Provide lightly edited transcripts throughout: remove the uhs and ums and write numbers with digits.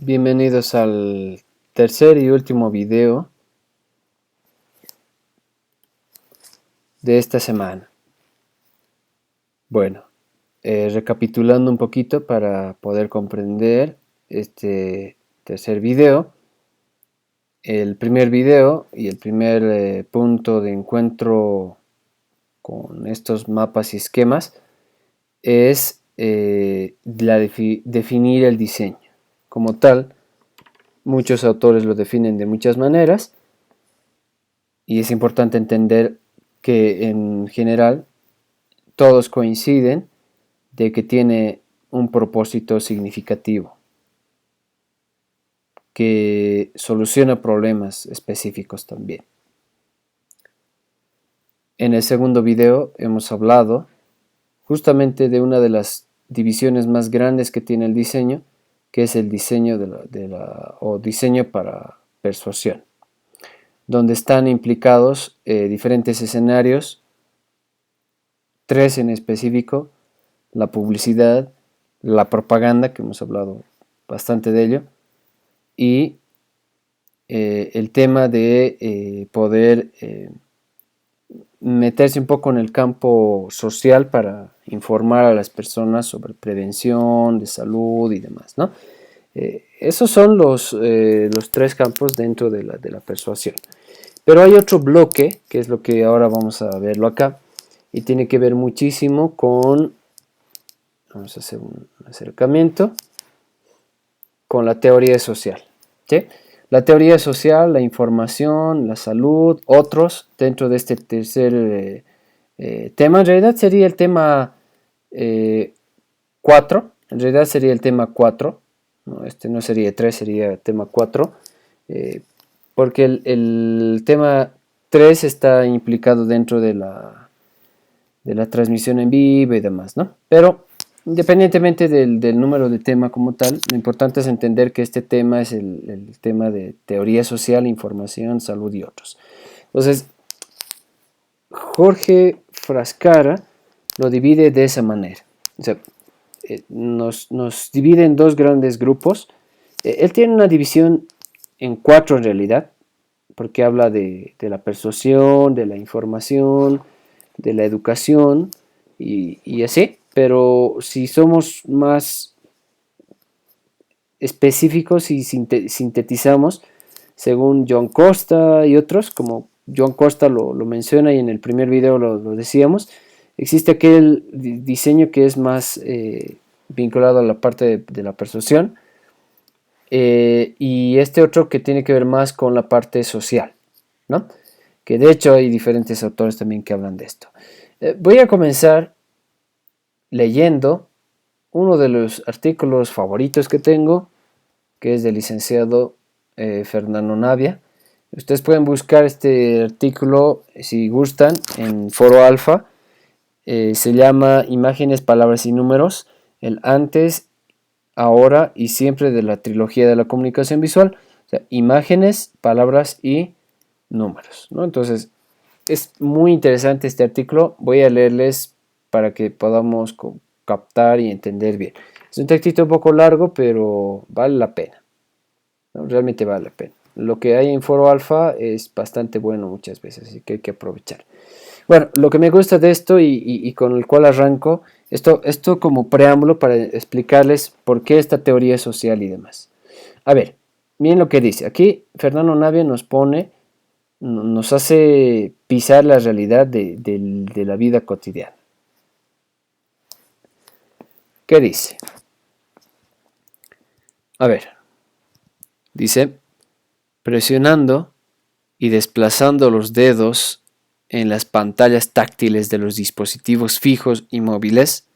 Bienvenidos al tercer y último video de esta semana. Bueno, recapitulando un poquito para poder comprender este tercer video. El primer video y el primer punto de encuentro con estos mapas y esquemas es definir el diseño. Como tal, muchos autores lo definen de muchas maneras y es importante entender que en general todos coinciden de que tiene un propósito significativo, que soluciona problemas específicos también. En el segundo video hemos hablado justamente de una de las divisiones más grandes que tiene el diseño, que es el diseño diseño para persuasión, donde están implicados diferentes escenarios, tres en específico: la publicidad, la propaganda, que hemos hablado bastante de ello, y el tema de poder meterse un poco en el campo social para informar a las personas sobre prevención de salud y demás, ¿no? Esos son los tres campos dentro de la persuasión. Pero hay otro bloque, que es lo que ahora vamos a verlo acá, y tiene que ver muchísimo con, vamos a hacer un acercamiento, con la teoría social, ¿sí? La teoría social, la información, la salud, otros, dentro de este tercer tema. En realidad sería el tema 4, en realidad sería el tema 4, ¿no? Este no sería 3, sería tema 4, porque el tema 3 está implicado dentro de la transmisión en vivo y demás, ¿no? Pero independientemente del número de tema como tal, lo importante es entender que este tema es el tema de teoría social, información, salud y otros. Entonces, Jorge Frascara lo divide de esa manera. O sea, nos divide en dos grandes grupos. Él tiene una división en 4 en realidad, porque habla de la persuasión, de la información, de la educación y así. Pero si somos más específicos y sintetizamos, según John Costa y otros, como John Costa lo menciona y en el primer video lo decíamos, existe aquel diseño que es más vinculado a la parte de la persuasión, y este otro que tiene que ver más con la parte social, ¿no? Que de hecho hay diferentes autores también que hablan de esto. Voy a comenzar leyendo uno de los artículos favoritos que tengo, que es del licenciado Fernando Navia. Ustedes pueden buscar este artículo, si gustan, en Foro Alfa. Se llama Imágenes, Palabras y Números, el antes, ahora y siempre de la trilogía de la comunicación visual. O sea, imágenes, palabras y números, ¿no? Entonces, es muy interesante este artículo. Voy a leerles para que podamos captar y entender bien. Es un textito un poco largo, pero vale la pena, ¿no? Realmente vale la pena. Lo que hay en Foro Alfa es bastante bueno muchas veces, así que hay que aprovechar. Bueno, lo que me gusta de esto y con el cual arranco, esto como preámbulo para explicarles por qué esta teoría social y demás. A ver, miren lo que dice. Aquí Fernando Navia nos hace pisar la realidad de la vida cotidiana. ¿Qué dice? A ver, dice: presionando y desplazando los dedos en las pantallas táctiles de los dispositivos fijos y móviles,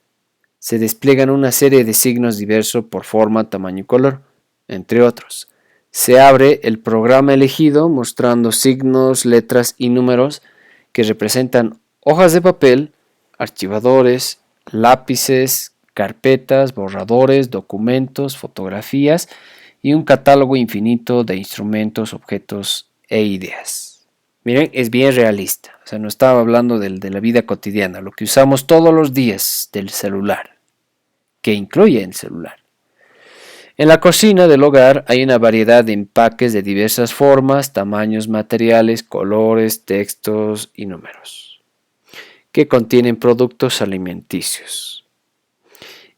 se despliegan una serie de signos diversos por forma, tamaño y color, entre otros. Se abre el programa elegido mostrando signos, letras y números que representan hojas de papel, archivadores, lápices, carpetas, borradores, documentos, fotografías y un catálogo infinito de instrumentos, objetos e ideas. Miren, es bien realista. O sea, no estaba hablando de la vida cotidiana, lo que usamos todos los días del celular, que incluye el celular. En la cocina del hogar hay una variedad de empaques de diversas formas, tamaños, materiales, colores, textos y números, que contienen productos alimenticios.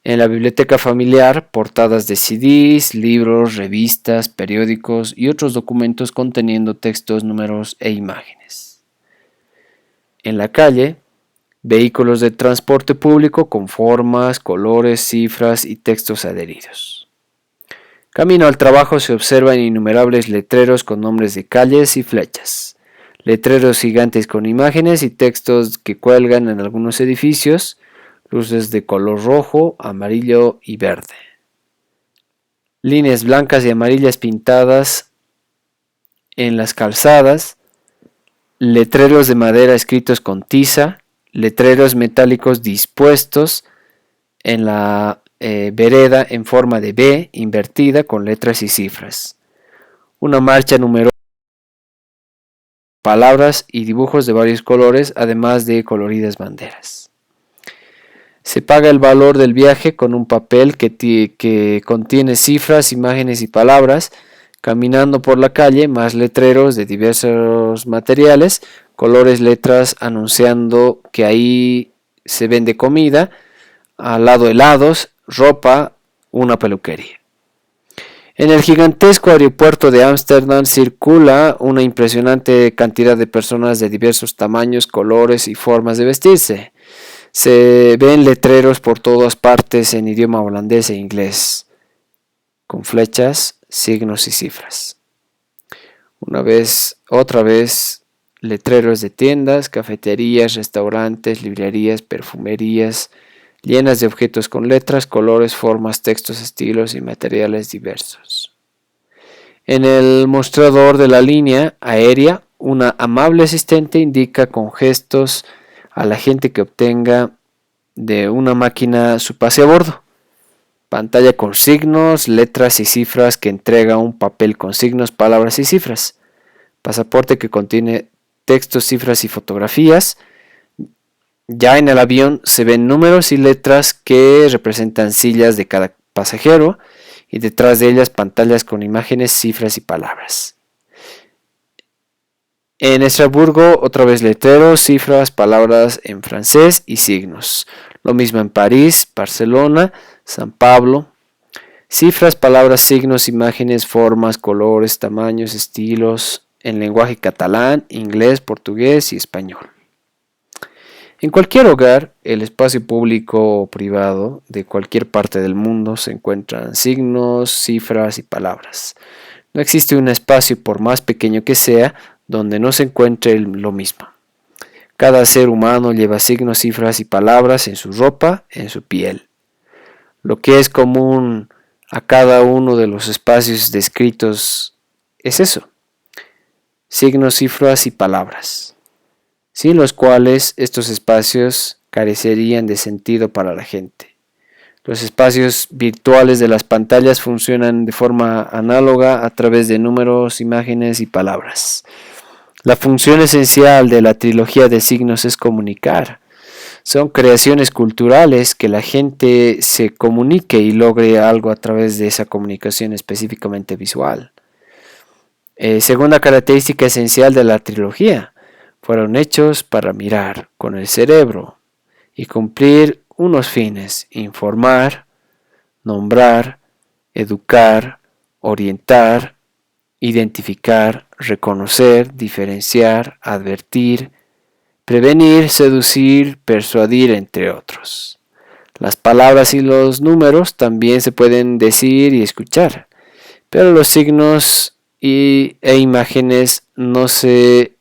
En la biblioteca familiar, portadas de CDs, libros, revistas, periódicos y otros documentos conteniendo textos, números e imágenes. En la calle, vehículos de transporte público con formas, colores, cifras y textos adheridos. Camino al trabajo se observan innumerables letreros con nombres de calles y flechas, letreros gigantes con imágenes y textos que cuelgan en algunos edificios, luces de color rojo, amarillo y verde. Líneas blancas y amarillas pintadas en las calzadas, letreros de madera escritos con tiza, letreros metálicos dispuestos en la vereda en forma de B invertida con letras y cifras. Una marcha numerosa, palabras y dibujos de varios colores, además de coloridas banderas. Se paga el valor del viaje con un papel que contiene cifras, imágenes y palabras. Caminando por la calle, más letreros de diversos materiales, colores, letras anunciando que ahí se vende comida, al lado helados, ropa, una peluquería. En el gigantesco aeropuerto de Ámsterdam circula una impresionante cantidad de personas de diversos tamaños, colores y formas de vestirse. Se ven letreros por todas partes en idioma holandés e inglés, con flechas, signos y cifras. Otra vez, letreros de tiendas, cafeterías, restaurantes, librerías, perfumerías, llenas de objetos con letras, colores, formas, textos, estilos y materiales diversos. En el mostrador de la línea aérea, una amable asistente indica con gestos a la gente que obtenga de una máquina su pase a bordo. Pantalla con signos, letras y cifras que entrega un papel con signos, palabras y cifras. Pasaporte que contiene textos, cifras y fotografías. Ya en el avión se ven números y letras que representan sillas de cada pasajero y detrás de ellas pantallas con imágenes, cifras y palabras. En Estrasburgo otra vez letreros, cifras, palabras en francés y signos. Lo mismo en París, Barcelona, San Pablo. Cifras, palabras, signos, imágenes, formas, colores, tamaños, estilos en lenguaje catalán, inglés, portugués y español. En cualquier hogar, el espacio público o privado de cualquier parte del mundo se encuentran signos, cifras y palabras. No existe un espacio, por más pequeño que sea, donde no se encuentre lo mismo. Cada ser humano lleva signos, cifras y palabras en su ropa, en su piel. Lo que es común a cada uno de los espacios descritos es eso: signos, cifras y palabras, sin los cuales estos espacios carecerían de sentido para la gente. Los espacios virtuales de las pantallas funcionan de forma análoga a través de números, imágenes y palabras. La función esencial de la trilogía de signos es comunicar. Son creaciones culturales que la gente se comunique y logre algo a través de esa comunicación específicamente visual. Segunda característica esencial de la trilogía: fueron hechos para mirar con el cerebro y cumplir unos fines: informar, nombrar, educar, orientar, identificar, reconocer, diferenciar, advertir, prevenir, seducir, persuadir, entre otros. Las palabras y los números también se pueden decir y escuchar, pero los signos e imágenes no se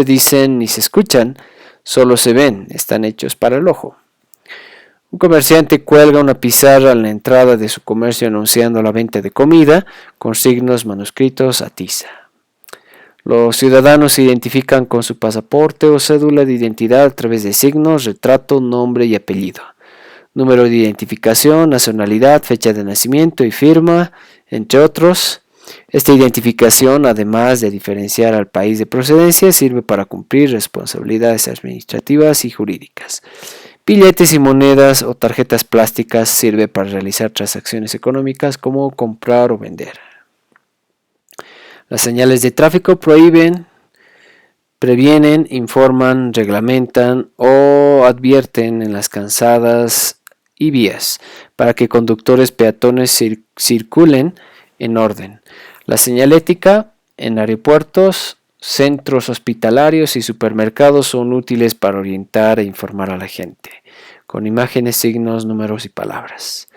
dicen ni se escuchan, solo se ven, están hechos para el ojo. Un comerciante cuelga una pizarra en la entrada de su comercio anunciando la venta de comida con signos manuscritos a tiza. Los ciudadanos se identifican con su pasaporte o cédula de identidad a través de signos, retrato, nombre y apellido, número de identificación, nacionalidad, fecha de nacimiento y firma, entre otros. Esta identificación, además de diferenciar al país de procedencia, sirve para cumplir responsabilidades administrativas y jurídicas. Billetes y monedas o tarjetas plásticas sirve para realizar transacciones económicas como comprar o vender. Las señales de tráfico prohíben, previenen, informan, reglamentan o advierten en las calzadas y vías para que conductores peatones circulen en orden. La señalética en aeropuertos, centros hospitalarios y supermercados son útiles para orientar e informar a la gente, con imágenes, signos, números y palabras.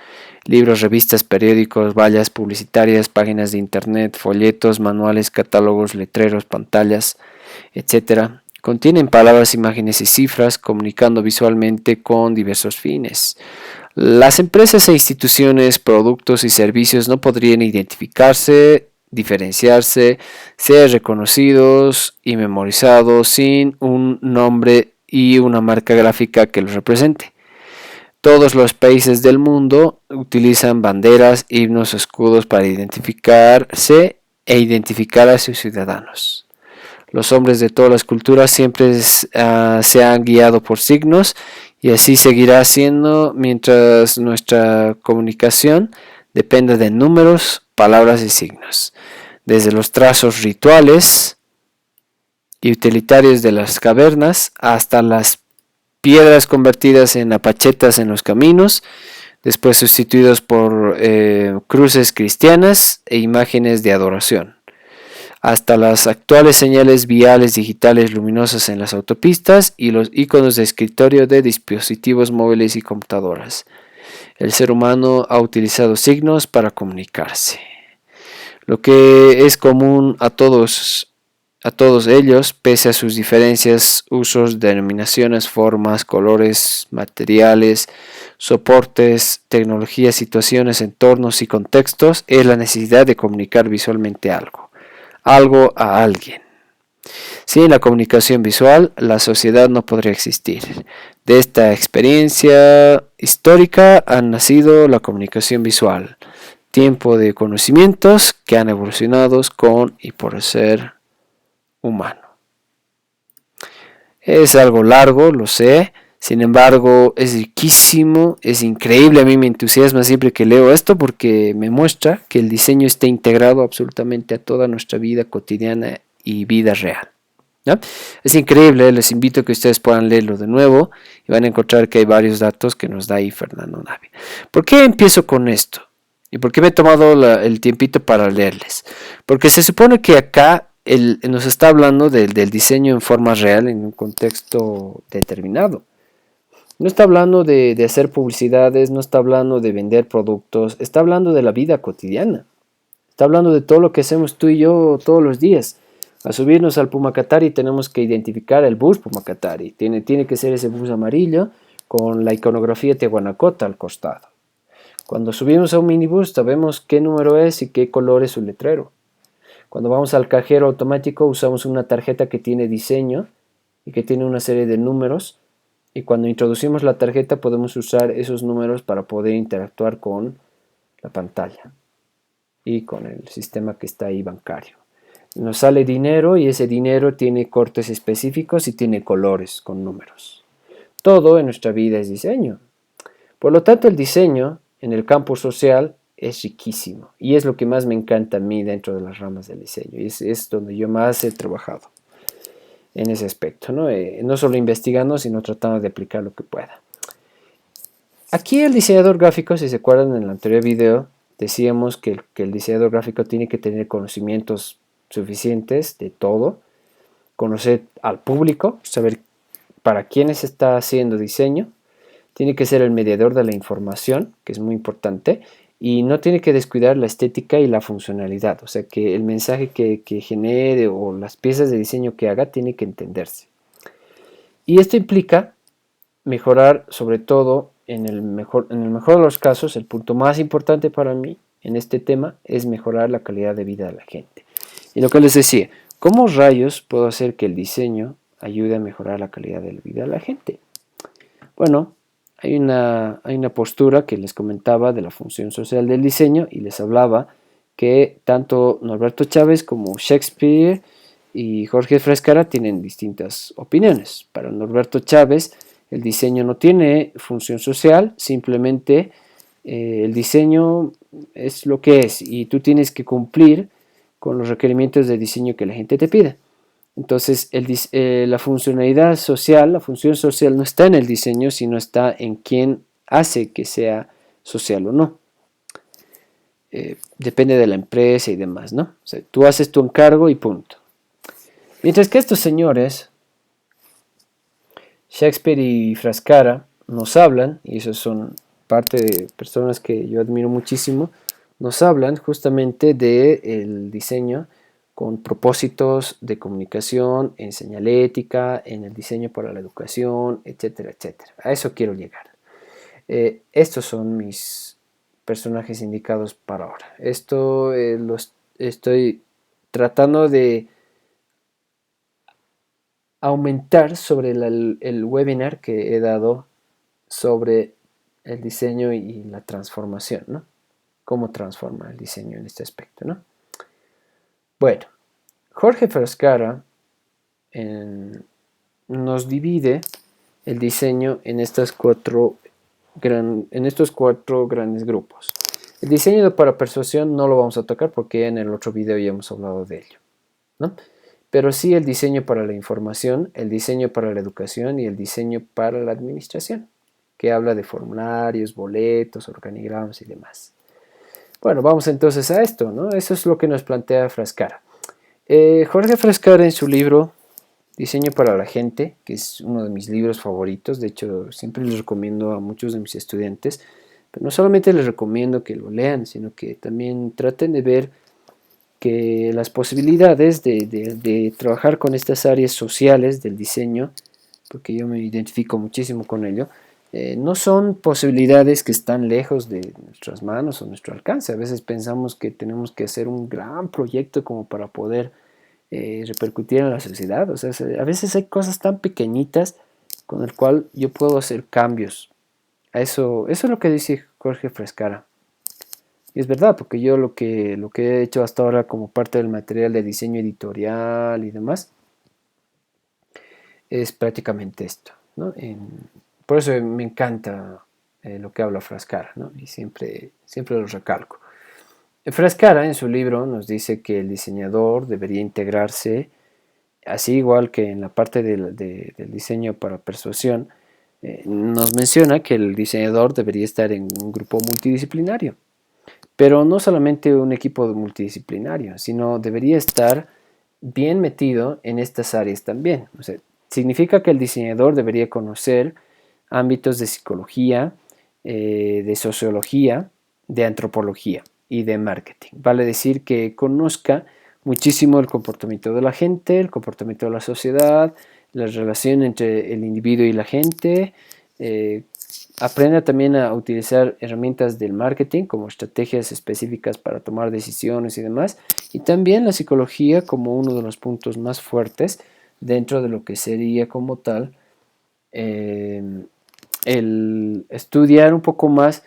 Libros, revistas, periódicos, vallas publicitarias, páginas de internet, folletos, manuales, catálogos, letreros, pantallas, etc. Contienen palabras, imágenes y cifras, comunicando visualmente con diversos fines. Las empresas e instituciones, productos y servicios no podrían identificarse, diferenciarse, ser reconocidos y memorizados sin un nombre y una marca gráfica que los represente. Todos los países del mundo utilizan banderas, himnos o escudos para identificarse e identificar a sus ciudadanos. Los hombres de todas las culturas siempre se han guiado por signos y así seguirá siendo mientras nuestra comunicación dependa de números, palabras y signos. Desde los trazos rituales y utilitarios de las cavernas hasta las piedras convertidas en apachetas en los caminos, después sustituidos por cruces cristianas e imágenes de adoración, hasta las actuales señales viales digitales luminosas en las autopistas y los iconos de escritorio de dispositivos móviles y computadoras. El ser humano ha utilizado signos para comunicarse. Lo que es común a todos ellos, pese a sus diferencias, usos, denominaciones, formas, colores, materiales, soportes, tecnologías, situaciones, entornos y contextos, es la necesidad de comunicar visualmente algo a alguien. Sin la comunicación visual, la sociedad no podría existir. De esta experiencia histórica ha nacido la comunicación visual, tiempo de conocimientos que han evolucionado con y por el ser humano. Es algo largo, lo sé, sin embargo es riquísimo, es increíble, a mí me entusiasma siempre que leo esto porque me muestra que el diseño está integrado absolutamente a toda nuestra vida cotidiana y vida real, ¿no? Es increíble, les invito a que ustedes puedan leerlo de nuevo y van a encontrar que hay varios datos que nos da ahí Fernando Navia. ¿Por qué empiezo con esto? ¿Y por qué me he tomado el tiempito para leerles? Porque se supone que acá nos está hablando del diseño en forma real en un contexto determinado. No está hablando de hacer publicidades, no está hablando de vender productos, está hablando de la vida cotidiana. Está hablando de todo lo que hacemos tú y yo todos los días. Al subirnos al Pumacatari tenemos que identificar el bus Pumacatari. Tiene que ser ese bus amarillo con la iconografía Tiahuanacota al costado. Cuando subimos a un minibús sabemos qué número es y qué color es su letrero. Cuando vamos al cajero automático usamos una tarjeta que tiene diseño y que tiene una serie de números, y cuando introducimos la tarjeta podemos usar esos números para poder interactuar con la pantalla y con el sistema que está ahí bancario. Nos sale dinero y ese dinero tiene cortes específicos y tiene colores con números. Todo en nuestra vida es diseño. Por lo tanto, el diseño en el campo social es riquísimo y es lo que más me encanta a mí dentro de las ramas del diseño, y es donde yo más he trabajado en ese aspecto, ¿no? No solo investigando, sino tratando de aplicar lo que pueda. Aquí el diseñador gráfico, si se acuerdan en el anterior video, decíamos que el diseñador gráfico tiene que tener conocimientos suficientes de todo, conocer al público, saber para quiénes está haciendo diseño, tiene que ser el mediador de la información, que es muy importante, y no tiene que descuidar la estética y la funcionalidad, o sea que el mensaje que genere o las piezas de diseño que haga tiene que entenderse. Y esto implica mejorar, sobre todo en el mejor de los casos, el punto más importante para mí en este tema es mejorar la calidad de vida de la gente. Y lo que les decía, ¿cómo rayos puedo hacer que el diseño ayude a mejorar la calidad de vida de la gente? Bueno, hay una postura que les comentaba de la función social del diseño y les hablaba que tanto Norberto Chávez como Shakespeare y Jorge Frescara tienen distintas opiniones. Para Norberto Chávez, El diseño no tiene función social, simplemente el diseño es lo que es y tú tienes que cumplir con los requerimientos de diseño que la gente te pide. Entonces, la funcionalidad social, la función social no está en el diseño, sino está en quién hace que sea social o no. Depende de la empresa y demás, ¿no? O sea, tú haces tu encargo y punto. Mientras que estos señores, Shakespeare y Frascara, nos hablan, y esos son parte de personas que yo admiro muchísimo, nos hablan justamente del diseño con propósitos de comunicación, en señalética, en el diseño para la educación, etcétera, etcétera. A eso quiero llegar. Estos son mis personajes indicados para ahora. Esto los estoy tratando de aumentar sobre el webinar que he dado sobre el diseño y la transformación, ¿no? Cómo transforma el diseño en este aspecto, ¿no? Bueno, Jorge Frascara nos divide el diseño en estos cuatro grandes grupos. El diseño para persuasión no lo vamos a tocar porque en el otro video ya hemos hablado de ello, ¿no? Pero sí el diseño para la información, el diseño para la educación y el diseño para la administración, que habla de formularios, boletos, organigramas y demás. Bueno, vamos entonces a esto, ¿no? Eso es lo que nos plantea Frascara. Jorge Frascara en su libro Diseño para la gente, que es uno de mis libros favoritos, de hecho siempre les recomiendo a muchos de mis estudiantes, pero no solamente les recomiendo que lo lean, sino que también traten de ver que las posibilidades de trabajar con estas áreas sociales del diseño, porque yo me identifico muchísimo con ello, no son posibilidades que están lejos de nuestras manos o nuestro alcance. A veces pensamos que tenemos que hacer un gran proyecto como para poder repercutir en la sociedad. O sea, a veces hay cosas tan pequeñitas con el cual yo puedo hacer cambios. Eso es lo que dice Jorge Frascara. Y es verdad, porque yo lo que he hecho hasta ahora como parte del material de diseño editorial y demás, es prácticamente esto, ¿no? Por eso me encanta lo que habla Frascara, ¿no? Y siempre lo recalco. Frascara en su libro nos dice que el diseñador debería integrarse, así igual que en la parte del diseño para persuasión, nos menciona que el diseñador debería estar en un grupo multidisciplinario. Pero no solamente un equipo multidisciplinario, sino debería estar bien metido en estas áreas también. O sea, significa que el diseñador debería conocer ámbitos de psicología, de sociología, de antropología y de marketing. Vale decir que conozca muchísimo el comportamiento de la gente, el comportamiento de la sociedad, la relación entre el individuo y la gente, aprenda también a utilizar herramientas del marketing como estrategias específicas para tomar decisiones y demás. Y también la psicología como uno de los puntos más fuertes dentro de lo que sería como tal el estudiar un poco más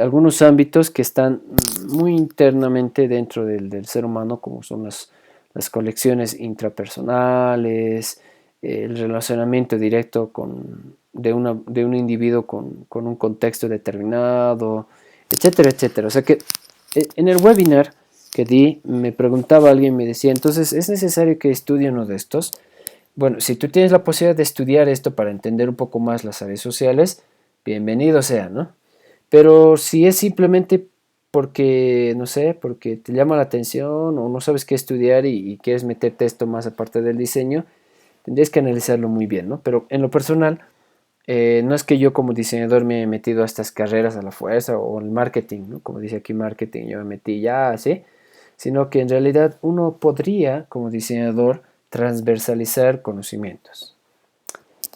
algunos ámbitos que están muy internamente dentro del ser humano, como son las colecciones intrapersonales, el relacionamiento directo de un individuo con un contexto determinado, etcétera, etcétera. O sea que en el webinar que di, me preguntaba alguien, me decía, entonces, ¿es necesario que estudie uno de estos? Bueno, si tú tienes la posibilidad de estudiar esto para entender un poco más las áreas sociales, bienvenido sea, ¿no? Pero si es simplemente porque, no sé, porque te llama la atención o no sabes qué estudiar y quieres meterte esto más aparte del diseño, tendrías que analizarlo muy bien, ¿no? Pero en lo personal, no es que yo como diseñador me he metido a estas carreras a la fuerza o el marketing, ¿no? Como dice aquí marketing, yo me metí ya así, sino que en realidad uno podría como diseñador transversalizar conocimientos.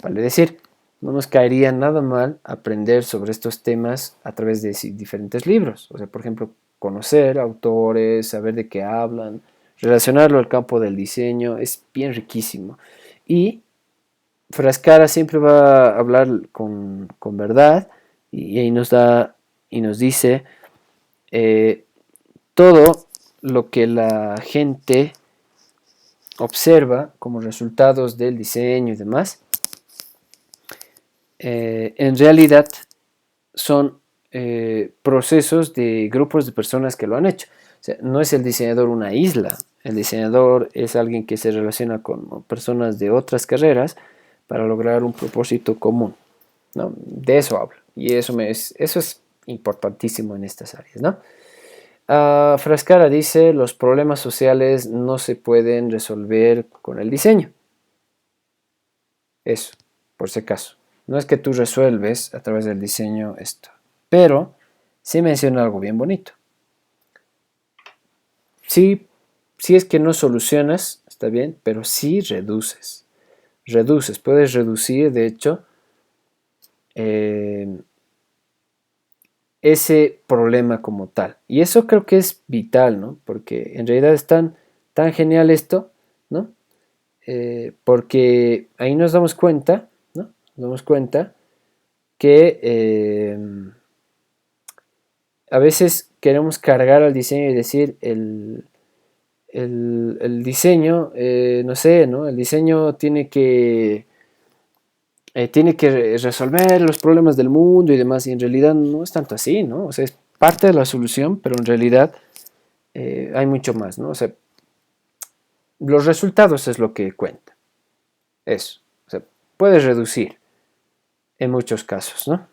Vale decir, no nos caería nada mal aprender sobre estos temas a través de diferentes libros. O sea, por ejemplo, conocer autores, saber de qué hablan, relacionarlo al campo del diseño, es bien riquísimo. Y Frascara siempre va a hablar con verdad y ahí nos da y nos dice todo lo que la gente observa como resultados del diseño y demás en realidad son procesos de grupos de personas que lo han hecho. O sea, no es el diseñador una isla, el diseñador es alguien que se relaciona con personas de otras carreras para lograr un propósito común, ¿no? De eso hablo, y eso es importantísimo en estas áreas, ¿no? Frascara dice, los problemas sociales no se pueden resolver con el diseño. Eso, por si acaso. No es que tú resuelves a través del diseño esto, pero sí menciona algo bien bonito. Sí, sí es que no solucionas, está bien, pero sí reduces. Reduces, puedes reducir, de hecho, ese problema como tal. Y eso creo que es vital, ¿no? Porque en realidad es tan genial esto, ¿no? Porque ahí nos damos cuenta, ¿no? Nos damos cuenta que a veces queremos cargar al diseño y decir el diseño, no sé, ¿no? El diseño tiene que resolver los problemas del mundo y demás, y en realidad no es tanto así, ¿no? O sea, es parte de la solución, pero en realidad hay mucho más, ¿no? O sea, los resultados es lo que cuenta, eso. O sea, puedes reducir en muchos casos, ¿no?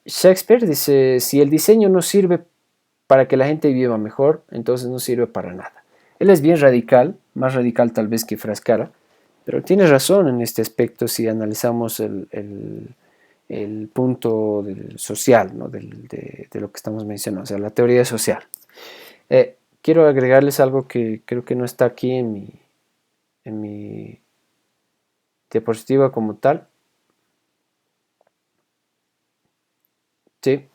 Shakespeare dice, si el diseño no sirve para que la gente viva mejor, entonces no sirve para nada. Él es bien radical, más radical tal vez que Frascara, pero tiene razón en este aspecto si analizamos el punto social, ¿no? de lo que estamos mencionando, o sea, la teoría social. Quiero agregarles algo que creo que no está aquí en mi diapositiva como tal. Sí.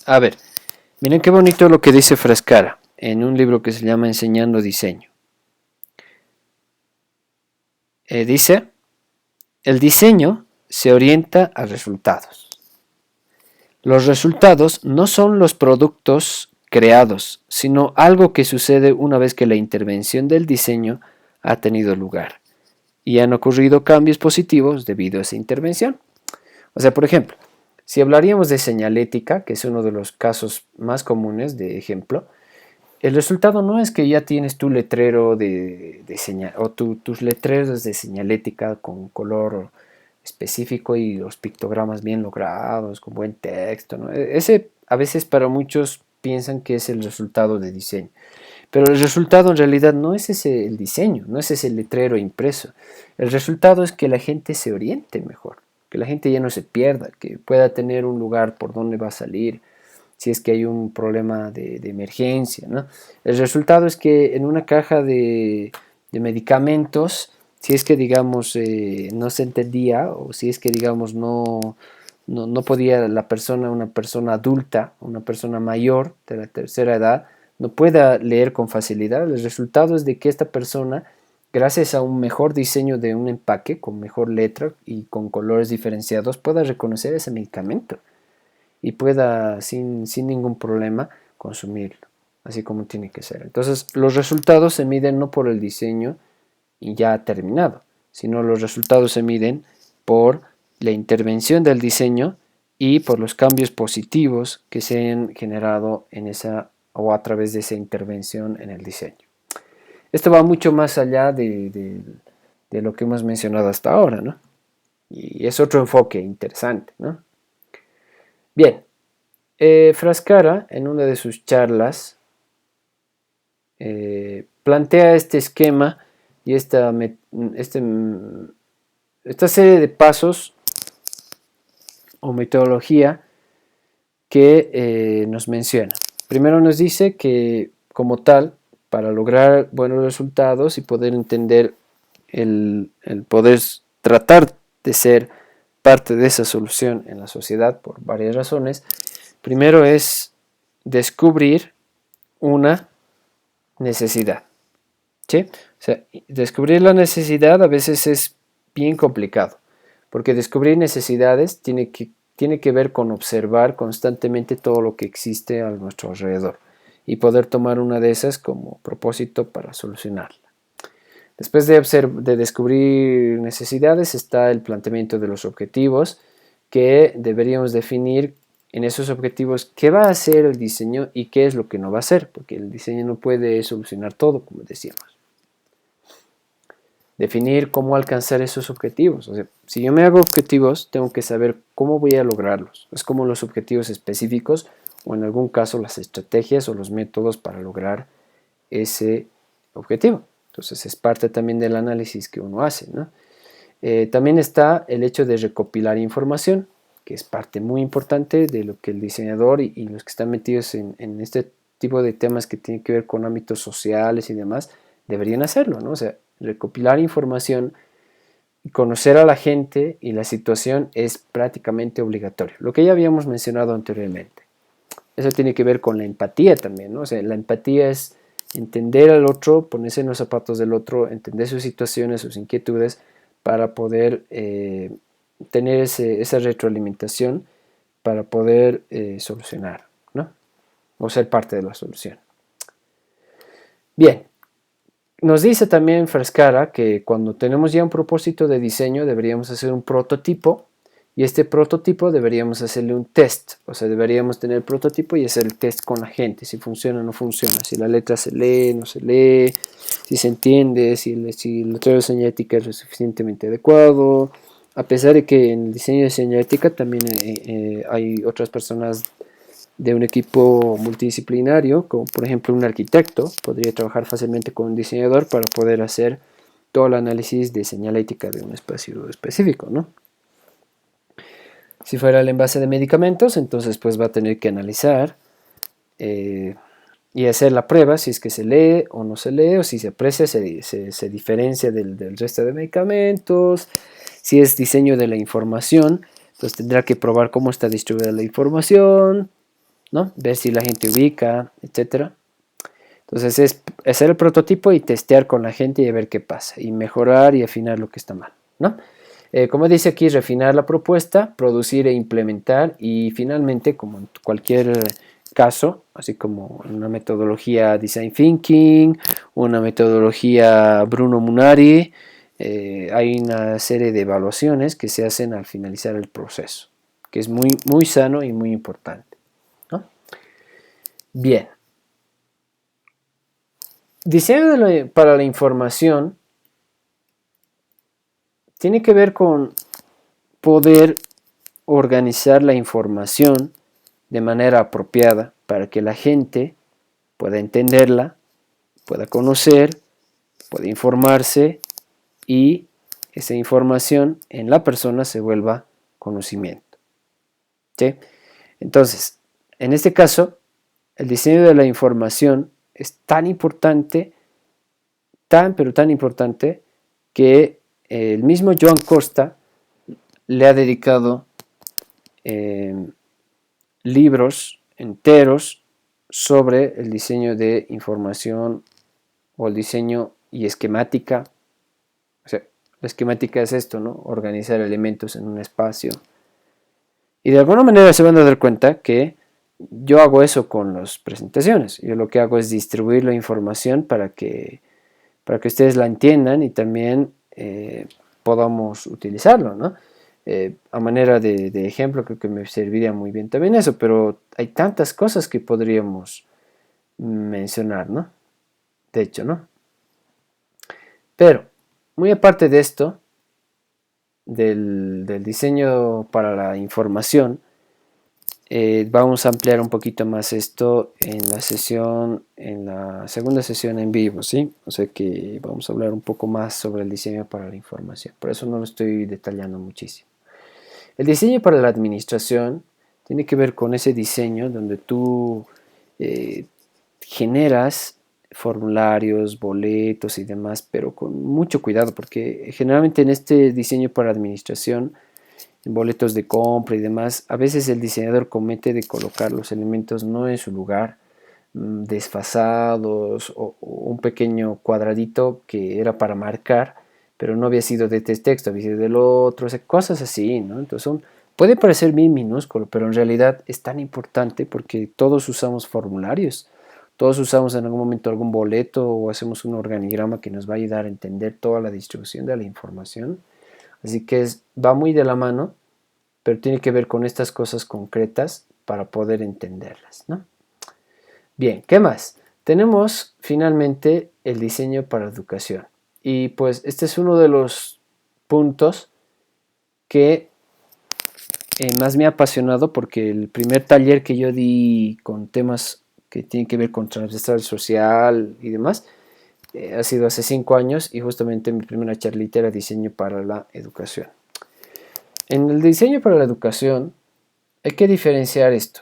A ver, miren qué bonito lo que dice Frascara en un libro que se llama Enseñando Diseño. Dice, el diseño se orienta a resultados. Los resultados no son los productos creados, sino algo que sucede una vez que la intervención del diseño ha tenido lugar y han ocurrido cambios positivos debido a esa intervención. O sea, por ejemplo, si hablaríamos de señalética, que es uno de los casos más comunes de ejemplo, el resultado no es que ya tienes tu letrero de señal o tus letreros de señalética con color específico y los pictogramas bien logrados, con buen texto, ¿no? Ese a veces para muchos piensan que es el resultado de diseño, pero el resultado en realidad no es ese el diseño, no es ese el letrero impreso. El resultado es que la gente se oriente mejor, que la gente ya no se pierda, que pueda tener un lugar por donde va a salir, si es que hay un problema de emergencia, ¿no? El resultado es que en una caja de medicamentos, si es que digamos no se entendía o si es que digamos no podía una persona adulta, una persona mayor de la tercera edad, no pueda leer con facilidad, el resultado es de que esta persona, gracias a un mejor diseño de un empaque, con mejor letra y con colores diferenciados, pueda reconocer ese medicamento y pueda sin ningún problema consumirlo, así como tiene que ser. Entonces, los resultados se miden no por el diseño y ya terminado, sino los resultados se miden por la intervención del diseño y por los cambios positivos que se han generado en esa o a través de esa intervención en el diseño. Esto va mucho más allá de lo que hemos mencionado hasta ahora, ¿no? Y es otro enfoque interesante, ¿no? Bien, Frascara, en una de sus charlas, plantea este esquema y esta serie de pasos o metodología que nos menciona. Primero nos dice que, como tal, para lograr buenos resultados y poder entender el poder tratar de ser parte de esa solución en la sociedad por varias razones, primero es descubrir una necesidad. ¿Sí? O sea, descubrir la necesidad a veces es bien complicado, porque descubrir necesidades tiene que ver con observar constantemente todo lo que existe a nuestro alrededor y poder tomar una de esas como propósito para solucionarla. Después de descubrir necesidades está el planteamiento de los objetivos, que deberíamos definir en esos objetivos qué va a hacer el diseño y qué es lo que no va a hacer, porque el diseño no puede solucionar todo, como decíamos. Definir cómo alcanzar esos objetivos. O sea, si yo me hago objetivos, tengo que saber cómo voy a lograrlos. Es como los objetivos específicos o en algún caso las estrategias o los métodos para lograr ese objetivo. Entonces es parte también del análisis que uno hace, ¿no? También está el hecho de recopilar información, que es parte muy importante de lo que el diseñador y los que están metidos en este tipo de temas que tienen que ver con ámbitos sociales y demás, deberían hacerlo, ¿no? O sea, recopilar información y conocer a la gente y la situación es prácticamente obligatorio, lo que ya habíamos mencionado anteriormente. Eso tiene que ver con la empatía también, ¿no? O sea, la empatía es entender al otro, ponerse en los zapatos del otro, entender sus situaciones, sus inquietudes, para poder tener esa retroalimentación, para poder solucionar, ¿no? O ser parte de la solución. Bien, nos dice también Frascara que cuando tenemos ya un propósito de diseño deberíamos hacer un prototipo y este prototipo deberíamos hacerle un test, o sea, deberíamos tener el prototipo y hacer el test con la gente, si funciona o no funciona, si la letra se lee, no se lee, si se entiende, si el letrero de señalética es lo suficientemente adecuado, a pesar de que en el diseño de señalética también hay otras personas de un equipo multidisciplinario, como por ejemplo un arquitecto, podría trabajar fácilmente con un diseñador para poder hacer todo el análisis de señalética de un espacio específico, ¿no? Si fuera el envase de medicamentos, entonces pues va a tener que analizar y hacer la prueba si es que se lee o no se lee, o si se aprecia, se diferencia del resto de medicamentos. Si es diseño de la información, pues tendrá que probar cómo está distribuida la información, ¿no? Ver si la gente ubica, etcétera. Entonces es hacer el prototipo y testear con la gente y ver qué pasa, y mejorar y afinar lo que está mal, ¿no? Como dice aquí, refinar la propuesta, producir e implementar, y finalmente, como en cualquier caso, así como en una metodología Design Thinking, una metodología Bruno Munari, hay una serie de evaluaciones que se hacen al finalizar el proceso, que es muy, muy sano y muy importante, ¿no? Bien. Diseño para la información tiene que ver con poder organizar la información de manera apropiada para que la gente pueda entenderla, pueda conocer, pueda informarse y esa información en la persona se vuelva conocimiento. ¿Sí? Entonces, en este caso, el diseño de la información es tan importante, pero tan importante, que el mismo Joan Costa le ha dedicado libros enteros sobre el diseño de información o el diseño y esquemática. O sea, la esquemática es esto, ¿no? Organizar elementos en un espacio. Y de alguna manera se van a dar cuenta que yo hago eso con las presentaciones. Yo lo que hago es distribuir la información para que ustedes la entiendan y también podamos utilizarlo, ¿no? A manera de ejemplo creo que me serviría muy bien también eso, pero hay tantas cosas que podríamos mencionar, ¿no? De hecho, ¿no? Pero, muy aparte de esto, del diseño para la información, vamos a ampliar un poquito más esto en la segunda sesión en vivo, ¿sí? O sea que vamos a hablar un poco más sobre el diseño para la información. Por eso no lo estoy detallando muchísimo. El diseño para la administración tiene que ver con ese diseño donde tú generas formularios, boletos y demás, pero con mucho cuidado, porque generalmente en este diseño para administración, en boletos de compra y demás, a veces el diseñador comete de colocar los elementos no en su lugar, desfasados, o un pequeño cuadradito que era para marcar, pero no había sido de este texto, había sido del otro, o sea, cosas así, ¿no? Entonces puede parecer bien minúsculo, pero en realidad es tan importante porque todos usamos formularios, Todos usamos en algún momento algún boleto o hacemos un organigrama que nos va a ayudar a entender toda la distribución de la información. Así que va muy de la mano, pero tiene que ver con estas cosas concretas para poder entenderlas, ¿no? Bien, ¿qué más? Tenemos finalmente el diseño para la educación. Y pues este es uno de los puntos que más me ha apasionado, porque el primer taller que yo di con temas que tienen que ver con transversal social y demás, ha sido hace 5 años, y justamente mi primera charlita era diseño para la educación. En el diseño para la educación hay que diferenciar esto.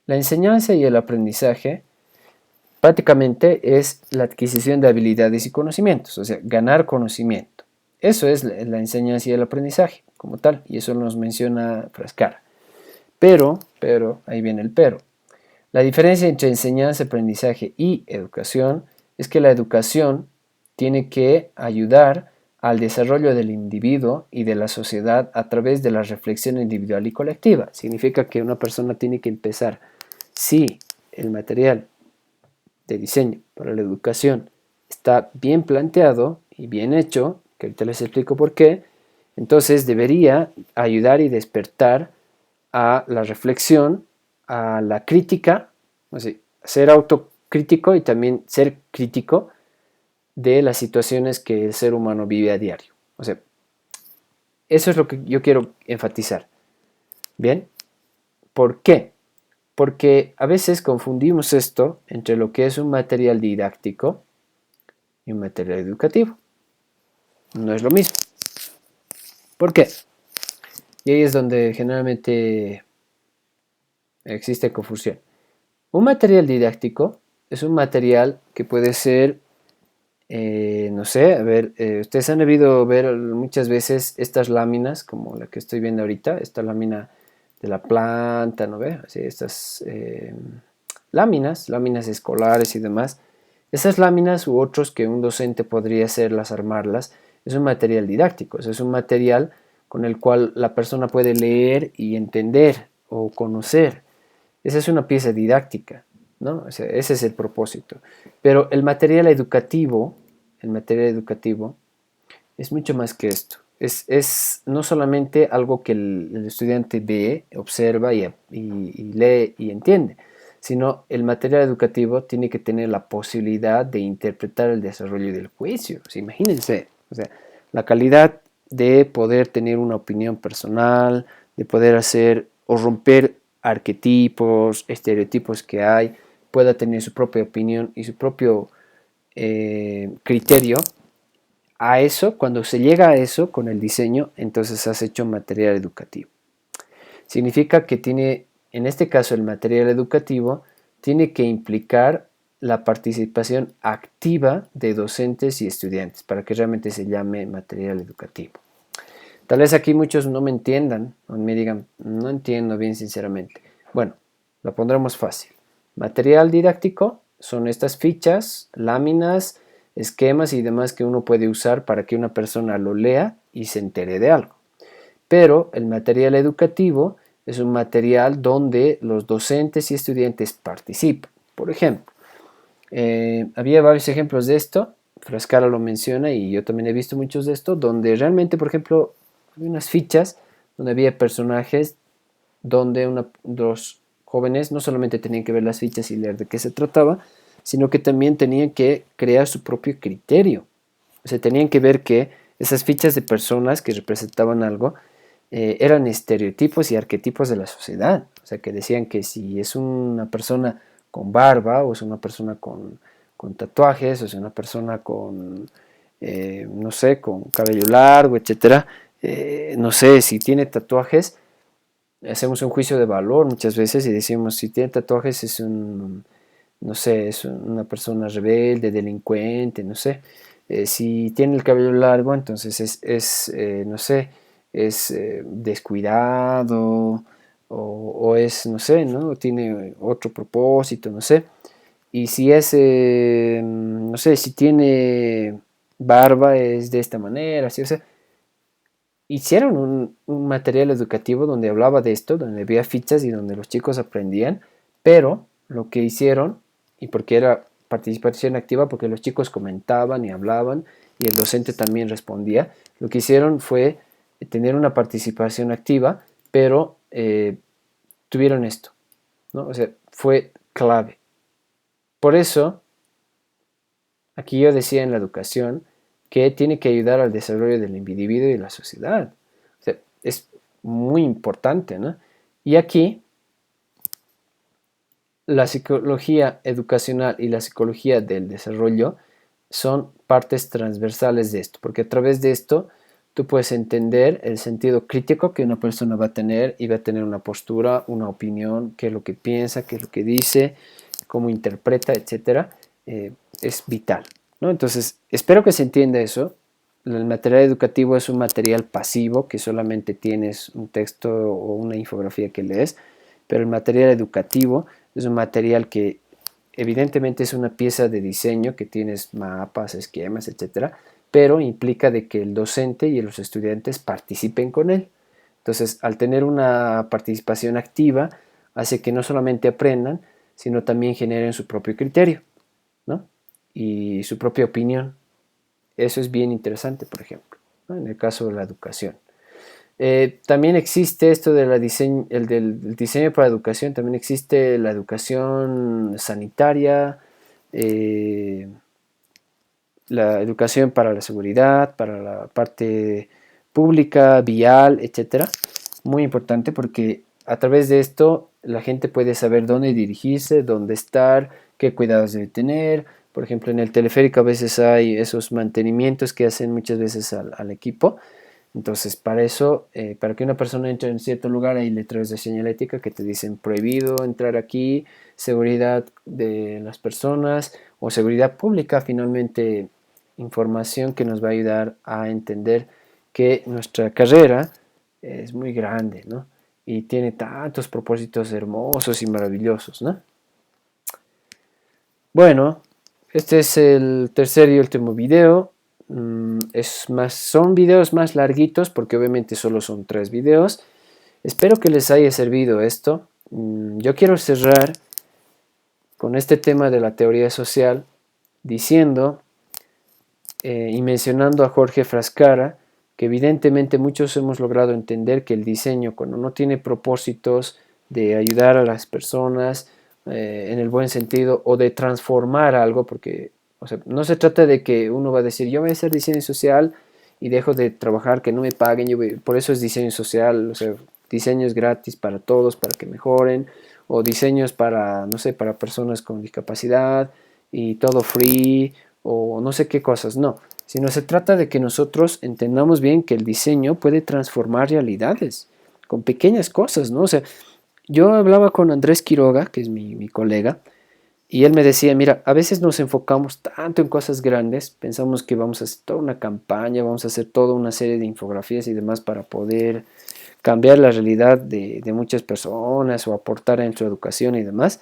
La enseñanza y el aprendizaje prácticamente es la adquisición de habilidades y conocimientos, o sea, ganar conocimiento. Eso es la enseñanza y el aprendizaje como tal, y eso nos menciona Frascara. Pero, ahí viene el pero. La diferencia entre enseñanza, aprendizaje y educación es que la educación tiene que ayudar al desarrollo del individuo y de la sociedad a través de la reflexión individual y colectiva. Significa que una persona tiene que empezar, si el material de diseño para la educación está bien planteado y bien hecho, que ahorita les explico por qué, entonces debería ayudar y despertar a la reflexión, a la crítica, o sea, ser autocrítico y también ser crítico de las situaciones que el ser humano vive a diario. O sea, eso es lo que yo quiero enfatizar. ¿Bien? ¿Por qué? Porque a veces confundimos esto entre lo que es un material didáctico y un material educativo. No es lo mismo. ¿Por qué? Y ahí es donde generalmente existe confusión. Un material didáctico es un material que puede ser, no sé, a ver, ustedes han debido ver muchas veces estas láminas, como la que estoy viendo ahorita, esta lámina de la planta, ¿no ve? Así, estas láminas escolares y demás. Esas láminas u otros que un docente podría hacerlas, armarlas, es un material didáctico, es un material con el cual la persona puede leer y entender o conocer. Esa es una pieza didáctica, ¿no? O sea, ese es el propósito. Pero el material educativo es mucho más que esto. Es no solamente algo que el estudiante ve, observa y lee y entiende, sino el material educativo tiene que tener la posibilidad de interpretar el desarrollo del juicio. O sea, imagínense, o sea, la calidad de poder tener una opinión personal, de poder hacer o romper arquetipos, estereotipos que hay, pueda tener su propia opinión y su propio criterio. A eso, cuando se llega a eso con el diseño, entonces has hecho material educativo. Significa que tiene, en este caso el material educativo, tiene que implicar la participación activa de docentes y estudiantes para que realmente se llame material educativo. Tal vez aquí muchos no me entiendan o me digan, no entiendo bien sinceramente. Bueno, lo pondremos fácil. Material didáctico son estas fichas, láminas, esquemas y demás que uno puede usar para que una persona lo lea y se entere de algo. Pero el material educativo es un material donde los docentes y estudiantes participan. Por ejemplo, había varios ejemplos de esto, Frascara lo menciona y yo también he visto muchos de esto, donde realmente, por ejemplo, había unas fichas donde había personajes donde dos jóvenes no solamente tenían que ver las fichas y leer de qué se trataba, sino que también tenían que crear su propio criterio. O sea, tenían que ver que esas fichas de personas que representaban algo eran estereotipos y arquetipos de la sociedad. O sea, que decían que si es una persona con barba, o es una persona con tatuajes, o es una persona con, no sé, con cabello largo, etcétera, no sé, si tiene tatuajes, hacemos un juicio de valor muchas veces y decimos, si tiene tatuajes es un, no sé, es una persona rebelde, delincuente, no sé. Si tiene el cabello largo, entonces no sé, es descuidado o es, no sé, ¿no? Tiene otro propósito, no sé. Y si es, no sé, si tiene barba es de esta manera, así, o sea, hicieron un material educativo donde hablaba de esto, donde había fichas y donde los chicos aprendían, pero lo que hicieron ¿Y por qué era participación activa? Porque los chicos comentaban y hablaban y el docente también respondía. Lo que hicieron fue tener una participación activa, pero tuvieron esto, ¿no? O sea, fue clave. Por eso, aquí yo decía en la educación que tiene que ayudar al desarrollo del individuo y de la sociedad. O sea, es muy importante, ¿no? Y aquí la psicología educacional y la psicología del desarrollo son partes transversales de esto, porque a través de esto tú puedes entender el sentido crítico que una persona va a tener y va a tener una postura, una opinión, qué es lo que piensa, qué es lo que dice, cómo interpreta, etcétera. Es vital, ¿no? Entonces, espero que se entienda eso. El material educativo es un material pasivo que solamente tienes un texto o una infografía que lees, pero el material educativo es un material que evidentemente es una pieza de diseño que tienes mapas, esquemas, etcétera, pero implica de que el docente y los estudiantes participen con él. Entonces, al tener una participación activa, hace que no solamente aprendan, sino también generen su propio criterio, ¿no? Y su propia opinión. Eso es bien interesante, por ejemplo, ¿no? En el caso de la educación. También existe esto de del diseño para educación, también existe la educación sanitaria, eh, la educación para la seguridad, para la parte pública, vial, etcétera. Muy importante porque a través de esto la gente puede saber dónde dirigirse, dónde estar, qué cuidados debe tener. Por ejemplo, en el teleférico a veces hay esos mantenimientos que hacen muchas veces al equipo. Entonces, para eso, para que una persona entre en cierto lugar, hay letreros de señalética que te dicen prohibido entrar aquí, seguridad de las personas o seguridad pública, finalmente información que nos va a ayudar a entender que nuestra carrera es muy grande, ¿no? Y tiene tantos propósitos hermosos y maravillosos, ¿no? Bueno, este es el tercer y último video. Son videos más larguitos porque obviamente solo son 3 videos. Espero que les haya servido esto. Yo quiero cerrar con este tema de la teoría social diciendo y mencionando a Jorge Frascara que evidentemente muchos hemos logrado entender que el diseño, cuando no tiene propósitos de ayudar a las personas en el buen sentido o de transformar algo, porque o sea, no se trata de que uno va a decir yo voy a hacer diseño social y dejo de trabajar, que no me paguen, por eso es diseño social, o sea, diseños gratis para todos, para que mejoren, o diseños para, no sé, para personas con discapacidad y todo free, o no sé qué cosas, no, sino se trata de que nosotros entendamos bien que el diseño puede transformar realidades con pequeñas cosas, ¿no? O sea, yo hablaba con Andrés Quiroga, que es mi colega, y él me decía, mira, a veces nos enfocamos tanto en cosas grandes, pensamos que vamos a hacer toda una campaña, vamos a hacer toda una serie de infografías y demás para poder cambiar la realidad de muchas personas o aportar en su educación y demás,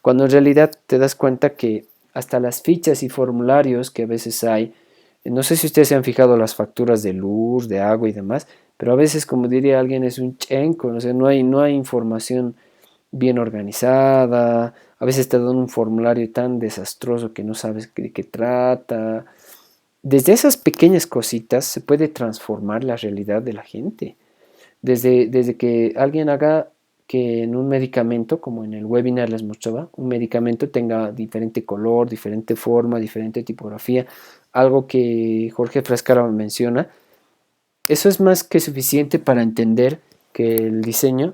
cuando en realidad te das cuenta que hasta las fichas y formularios que a veces hay, no sé si ustedes se han fijado las facturas de luz, de agua y demás, pero a veces, como diría alguien, es un chenco, o sea, no hay información bien organizada, a veces te dan un formulario tan desastroso que no sabes de qué trata. Desde esas pequeñas cositas se puede transformar la realidad de la gente. Desde que alguien haga que en un medicamento, como en el webinar les mostraba, un medicamento tenga diferente color, diferente forma, diferente tipografía, algo que Jorge Frascara menciona, eso es más que suficiente para entender que el diseño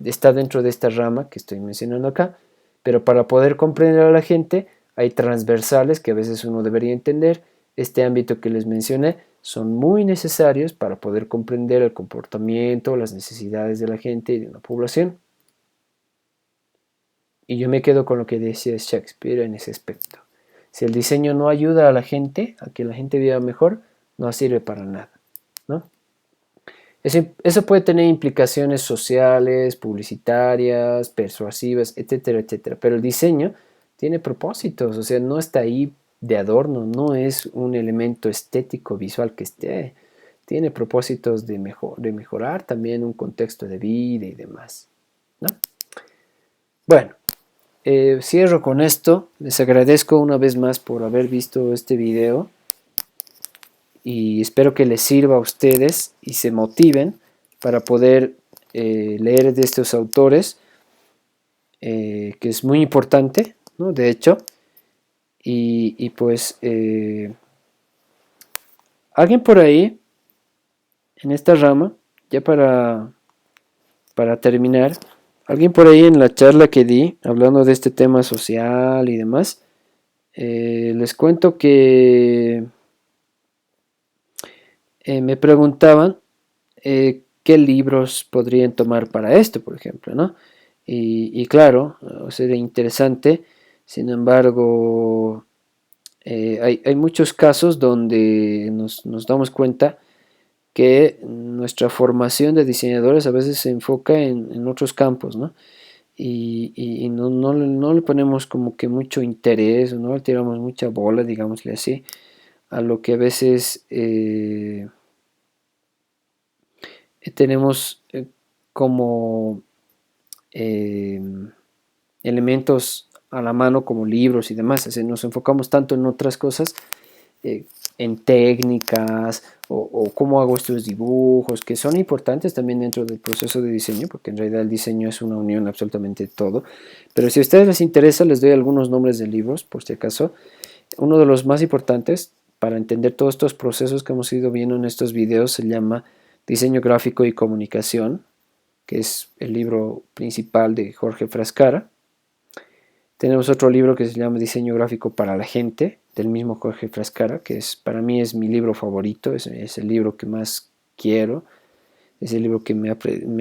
está dentro de esta rama que estoy mencionando acá, pero para poder comprender a la gente hay transversales que a veces uno debería entender. Este ámbito que les mencioné son muy necesarios para poder comprender el comportamiento, las necesidades de la gente y de una población. Y yo me quedo con lo que decía Shakespeare en ese aspecto. Si el diseño no ayuda a la gente, a que la gente viva mejor, no sirve para nada, ¿no? Eso puede tener implicaciones sociales, publicitarias, persuasivas, etcétera, etcétera. Pero el diseño tiene propósitos, o sea, no está ahí de adorno, no es un elemento estético visual que esté. Tiene propósitos de mejorar también un contexto de vida y demás, ¿no? Bueno, cierro con esto. Les agradezco una vez más por haber visto este video y espero que les sirva a ustedes y se motiven para poder leer de estos autores, que es muy importante, ¿no? De hecho, y pues alguien por ahí en esta rama, ya para terminar, alguien por ahí en la charla que di, hablando de este tema social y demás, les cuento que me preguntaban qué libros podrían tomar para esto, por ejemplo, ¿no? Y claro, sería interesante, sin embargo, hay muchos casos donde nos damos cuenta que nuestra formación de diseñadores a veces se enfoca en otros campos, ¿no? Y no le ponemos como que mucho interés, no le tiramos mucha bola, digámosle así, a lo que a veces tenemos como eh, elementos a la mano como libros y demás. Así nos enfocamos tanto en otras cosas, eh, en técnicas o cómo hago estos dibujos, que son importantes también dentro del proceso de diseño, porque en realidad el diseño es una unión absolutamente de todo. Pero si a ustedes les interesa, les doy algunos nombres de libros, por si acaso. Uno de los más importantes para entender todos estos procesos que hemos ido viendo en estos videos se llama Diseño Gráfico y Comunicación, que es el libro principal de Jorge Frascara. Tenemos otro libro que se llama Diseño Gráfico para la Gente, del mismo Jorge Frascara, que para mí es mi libro favorito, es el libro que más quiero, es el libro que me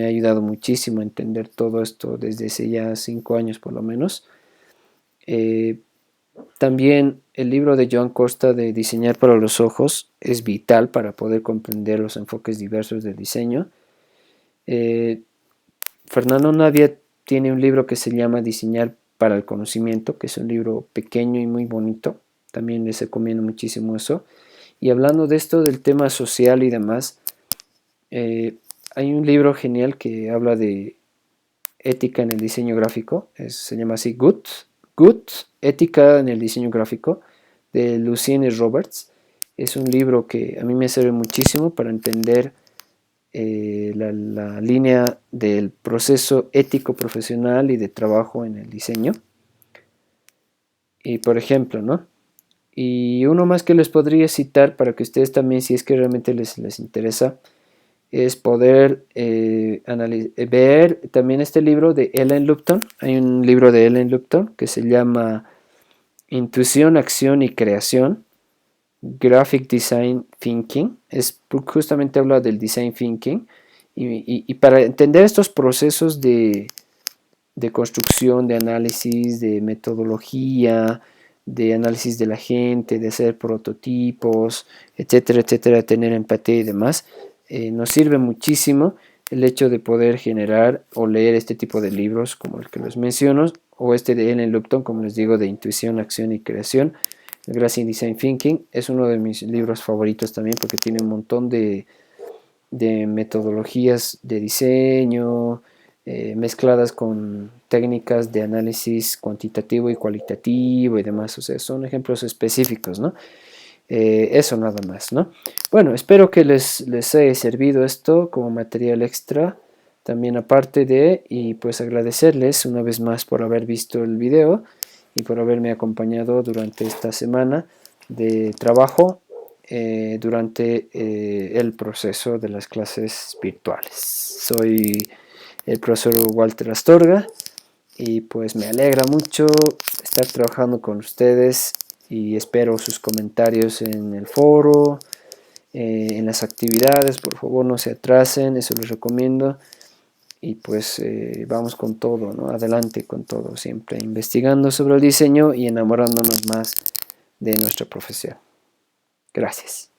ha ayudado muchísimo a entender todo esto desde hace ya 5 años por lo menos. También el libro de Joan Costa de Diseñar para los Ojos es vital para poder comprender los enfoques diversos del diseño. Fernando Navia tiene un libro que se llama Diseñar para el Conocimiento, que es un libro pequeño y muy bonito. También les recomiendo muchísimo eso. Y hablando de esto, del tema social y demás, hay un libro genial que habla de ética en el diseño gráfico. Se llama así Good, Ética en el Diseño Gráfico, de Lucienne Roberts. Es un libro que a mí me sirve muchísimo para entender la línea del proceso ético profesional y de trabajo en el diseño. Y por ejemplo, ¿no? Y uno más que les podría citar para que ustedes también, si es que realmente les interesa, es poder ver también este libro de Ellen Lupton. Hay un libro de Ellen Lupton que se llama Intuición, Acción y Creación, Graphic Design Thinking. Justamente habla del Design Thinking. Y para entender estos procesos de construcción, de análisis, de metodología, de análisis de la gente, de hacer prototipos, etcétera, etcétera, tener empatía y demás, nos sirve muchísimo el hecho de poder generar o leer este tipo de libros como el que les menciono, o este de Ellen Lupton, como les digo, de Intuición, Acción y Creación. El Graphic Design Thinking es uno de mis libros favoritos también porque tiene un montón de metodologías de diseño, mezcladas con técnicas de análisis cuantitativo y cualitativo y demás. O sea, son ejemplos específicos, ¿no? Eso nada más, ¿no? Bueno, espero que les haya servido esto como material extra. También aparte de, y pues agradecerles una vez más por haber visto el video y por haberme acompañado durante esta semana de trabajo durante el proceso de las clases virtuales. Soy el profesor Walter Astorga y pues me alegra mucho estar trabajando con ustedes y espero sus comentarios en el foro, en las actividades. Por favor no se atrasen, eso les recomiendo. Y pues vamos con todo, ¿no? Adelante con todo, siempre investigando sobre el diseño y enamorándonos más de nuestra profesión. Gracias.